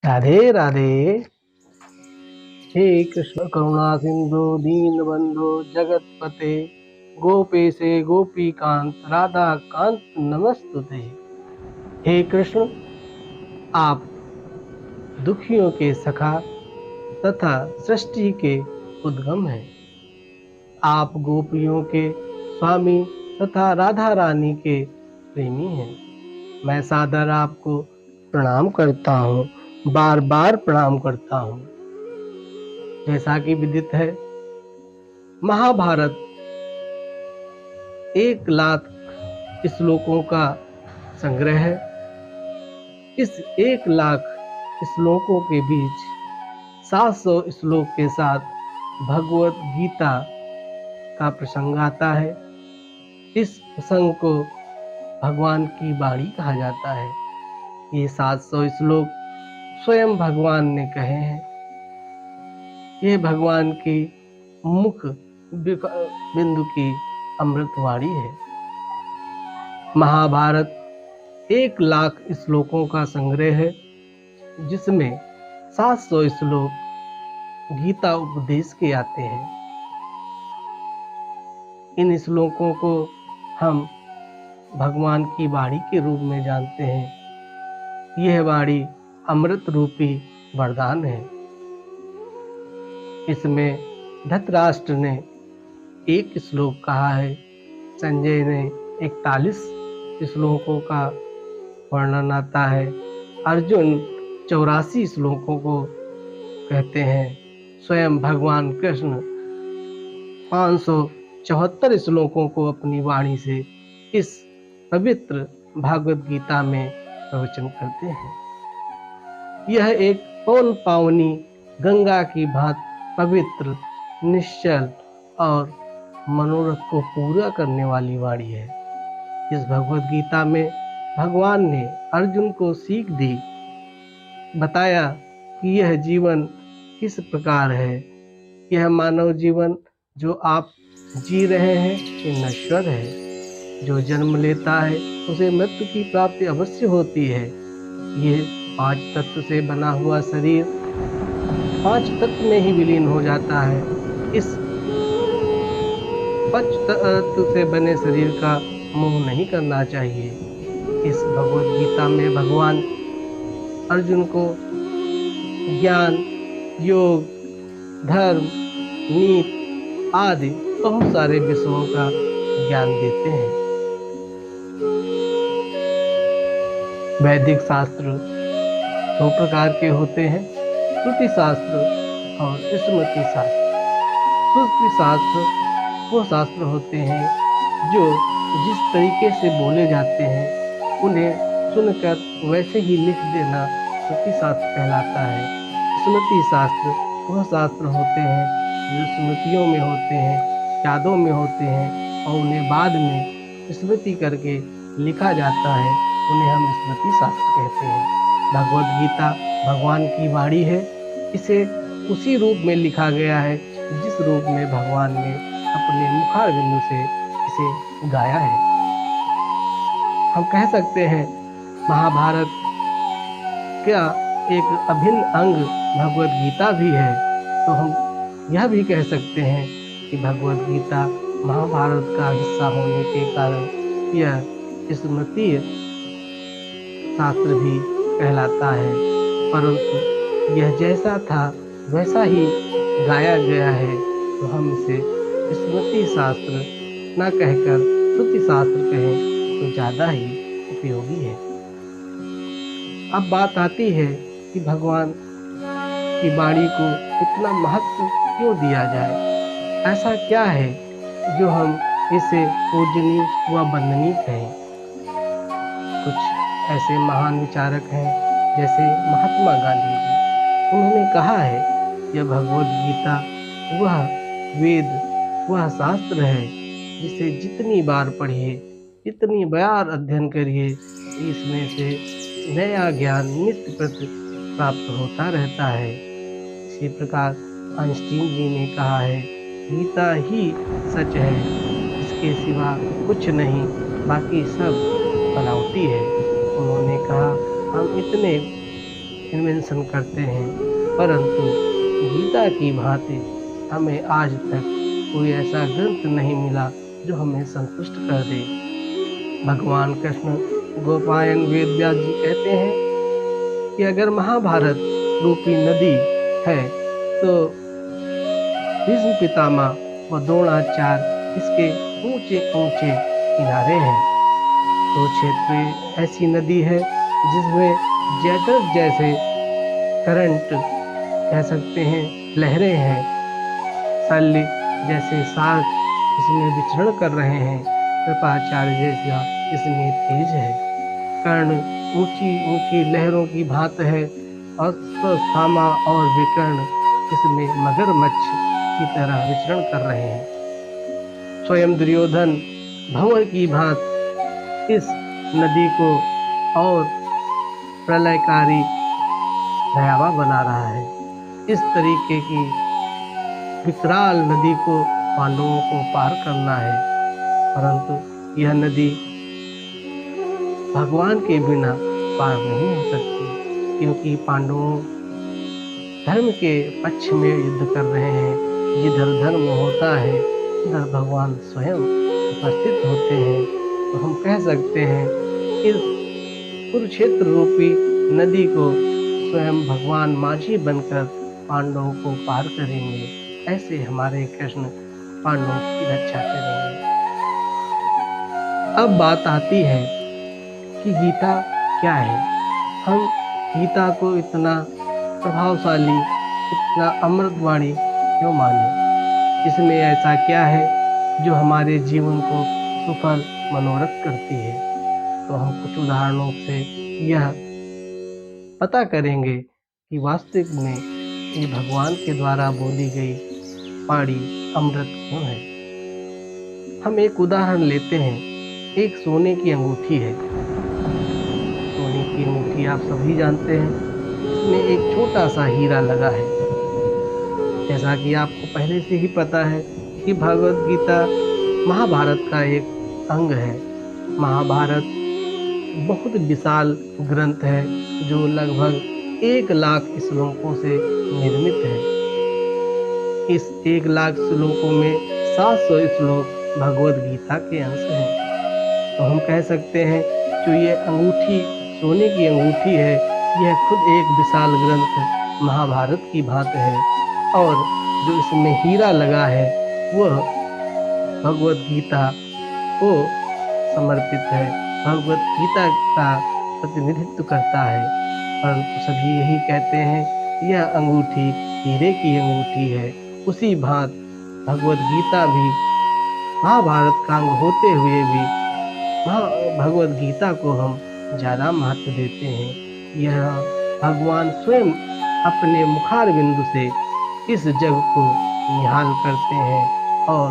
राधे राधे। हे कृष्ण करुणा सिंधु दीन बंधु जगतपते गोपेशे गोपीकांत राधा कांत नमस्तुते। हे कृष्ण, आप दुखियों के सखा तथा सृष्टि के उद्गम हैं। आप गोपियों के स्वामी तथा राधा रानी के प्रेमी हैं। मैं सादर आपको प्रणाम करता हूँ, बार बार प्रणाम करता हूँ। जैसा कि विदित है, महाभारत 1,00,000 श्लोकों का संग्रह है। इस 1,00,000 श्लोकों के बीच 700 श्लोक के साथ भगवत गीता का प्रसंग आता है। इस प्रसंग को भगवान की वाणी कहा जाता है। ये 700 श्लोक स्वयं भगवान ने कहे हैं। ये भगवान की मुख बिंदु की अमृतवाणी है। महाभारत 1,00,000 श्लोकों का संग्रह है, जिसमें 700 श्लोक गीता उपदेश के आते हैं। इन श्लोकों को हम भगवान की वाणी के रूप में जानते हैं। यह वाणी अमृत रूपी वरदान है। इसमें धृतराष्ट्र ने 1 श्लोक कहा है, संजय ने 41 श्लोकों का वर्णन आता है, अर्जुन 84 श्लोकों को कहते हैं, स्वयं भगवान कृष्ण 574 श्लोकों को अपनी वाणी से इस पवित्र भागवत गीता में प्रवचन करते हैं। यह एक पवन पावनी गंगा की भांति पवित्र, निश्चल और मनोरथ को पूरा करने वाली वाणी है। इस भगवत गीता में भगवान ने अर्जुन को सीख दी, बताया कि यह जीवन किस प्रकार है। यह मानव जीवन जो आप जी रहे हैं, ये नश्वर है। जो जन्म लेता है उसे मृत्यु की प्राप्ति अवश्य होती है। ये 5 तत्व से बना हुआ शरीर 5 तत्व में ही विलीन हो जाता है। इस 5 तत्व से बने शरीर का मोह नहीं करना चाहिए। इस भगवत गीता में भगवान अर्जुन को ज्ञान, योग, धर्म, नीति आदि बहुत सारे विषयों का ज्ञान देते हैं। वैदिक शास्त्र 2 प्रकार के होते हैं, श्रुति शास्त्र और स्मृति शास्त्र। श्रुति शास्त्र वो शास्त्र होते हैं जो जिस तरीके से बोले जाते हैं उन्हें सुनकर वैसे ही लिख देना श्रुति शास्त्र कहलाता है। स्मृति शास्त्र वह शास्त्र होते हैं जो स्मृतियों में होते हैं, यादों में होते हैं और उन्हें बाद में स्मृति करके लिखा जाता है, उन्हें हम स्मृति शास्त्र कहते हैं। भगवत गीता भगवान की वाणी है। इसे उसी रूप में लिखा गया है जिस रूप में भगवान ने अपने मुखारबिंदु से इसे गाया है। हम कह सकते हैं महाभारत का एक अभिन्न अंग भगवत गीता भी है, तो हम यह भी कह सकते हैं कि भगवत गीता महाभारत का हिस्सा होने के कारण यह स्मृति शास्त्र भी कहलाता है। परंतु यह जैसा था वैसा ही गाया गया है, तो हम इसे स्मृति शास्त्र न कहकर श्रुति शास्त्र कहें तो ज़्यादा ही उपयोगी है। अब बात आती है कि भगवान की वाणी को इतना महत्व क्यों दिया जाए। ऐसा क्या है जो हम इसे पूजनीय व वंदनीय कहें। कुछ ऐसे महान विचारक हैं जैसे महात्मा गांधी जी, उन्होंने कहा है यह भगवत गीता वह वेद, वह शास्त्र है जिसे जितनी बार पढ़िए, जितनी बार अध्ययन करिए, इसमें से नया ज्ञान नित्य प्रति प्राप्त होता रहता है। इसी प्रकार आइंस्टीन जी ने कहा है, गीता ही सच है, इसके सिवा कुछ नहीं, बाकी सब बनावटी है। उन्होंने कहा, हम इतने इन्वेंशन करते हैं, परंतु गीता की भांति हमें आज तक कोई ऐसा ग्रंथ नहीं मिला जो हमें संतुष्ट कर दे। भगवान कृष्ण गोपायन वेद व्यास जी कहते हैं कि अगर महाभारत रूपी नदी है तो भीष्म पितामह व द्रोणाचार्य इसके ऊंचे ऊंचे किनारे हैं। कुरुक्षेत्र ऐसी नदी है जिसमें जैतरथ जैसे करंट कह सकते हैं, लहरें हैं, शल्य जैसे सार्क इसमें विचरण कर रहे हैं, कृपाचार्य जैसा इसमें तेज है, कर्ण ऊंची ऊंची लहरों की भांत है, और अश्वत्थामा और विकर्ण इसमें मगरमच्छ की तरह विचरण कर रहे हैं। स्वयं दुर्योधन भंवर की भांत इस नदी को और प्रलयकारी भयावह बना रहा है। इस तरीके की विकराल नदी को पांडवों को पार करना है, परंतु यह नदी भगवान के बिना पार नहीं हो सकती, क्योंकि पांडवों धर्म के पक्ष में युद्ध कर रहे हैं। जिधर धर्म होता है उधर भगवान स्वयं उपस्थित होते हैं। तो हम कह सकते हैं इस कुरुक्षेत्र रूपी नदी को स्वयं भगवान माझी बनकर पांडवों को पार करेंगे। ऐसे हमारे कृष्ण पांडवों की रक्षा करेंगे। अब बात आती है कि गीता क्या है। हम गीता को इतना प्रभावशाली, इतना अमृतवाणी क्यों माने? इसमें ऐसा क्या है जो हमारे जीवन को सुफल मनोरथ करती है? तो हम कुछ उदाहरणों से यह पता करेंगे कि वास्तविक में ये भगवान के द्वारा बोली गई वाणी अमृत क्यों है। हम एक उदाहरण लेते हैं। एक सोने की अंगूठी है। सोने की अंगूठी आप सभी जानते हैं, इसमें एक छोटा सा हीरा लगा है। जैसा कि आपको पहले से ही पता है कि भगवद गीता महाभारत का एक अंग है। महाभारत बहुत विशाल ग्रंथ है जो लगभग 1,00,000 श्लोकों से निर्मित है। इस 1,00,000 श्लोकों में 700 श्लोक भगवद गीता के अंश हैं। तो हम कह सकते हैं जो ये अंगूठी, सोने की अंगूठी है, यह खुद एक विशाल ग्रंथ महाभारत की भांति है, और जो इसमें हीरा लगा है वह भगवद गीता को समर्पित है, भगवद गीता का प्रतिनिधित्व करता है। परंतु सभी यही कहते हैं यह अंगूठी हीरे की अंगूठी है। उसी भांति भगवद गीता भी महाभारत का अंग होते हुए भी भगवद गीता को हम ज़्यादा महत्व देते हैं। यह भगवान स्वयं अपने मुखार बिंदु से इस जग को निहाल करते हैं और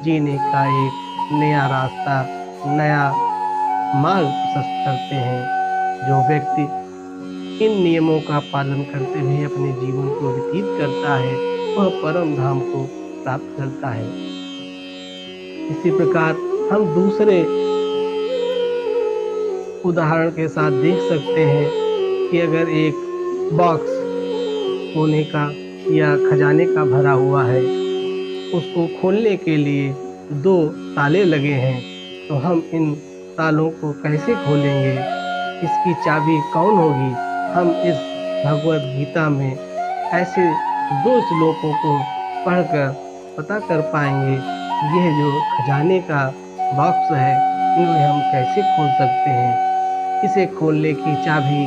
जीने का एक नया रास्ता, नया मार्ग प्रशस्त करते हैं। जो व्यक्ति इन नियमों का पालन करते हुए अपने जीवन को व्यतीत करता है वह परम धाम को प्राप्त करता है। इसी प्रकार हम दूसरे उदाहरण के साथ देख सकते हैं कि अगर एक बॉक्स सोने का या खजाने का भरा हुआ है, उसको खोलने के लिए 2 ताले लगे हैं, तो हम इन तालों को कैसे खोलेंगे? इसकी चाबी कौन होगी? हम इस भगवद गीता में ऐसे 2 श्लोकों को पढ़कर पता कर पाएंगे यह जो खजाने का बॉक्स है इन्हें हम कैसे खोल सकते हैं। इसे खोलने की चाबी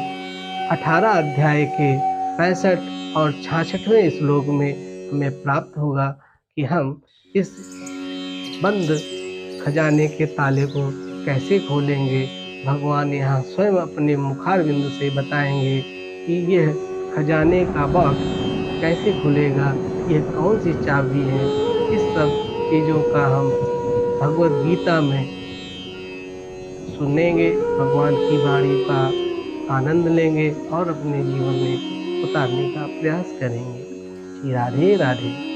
18 अध्याय के 65 और 66वें श्लोक में हमें प्राप्त होगा कि हम इस बंद खजाने के ताले को कैसे खोलेंगे। भगवान यहाँ स्वयं अपने मुखार बिंदु से बताएंगे कि यह खजाने का बॉक्स कैसे खुलेगा, यह कौन सी चाबी है। इस सब चीज़ों का हम भगवद गीता में सुनेंगे, भगवान की वाणी का आनंद लेंगे और अपने जीवन में उतारने का प्रयास करेंगे। की राधे राधे।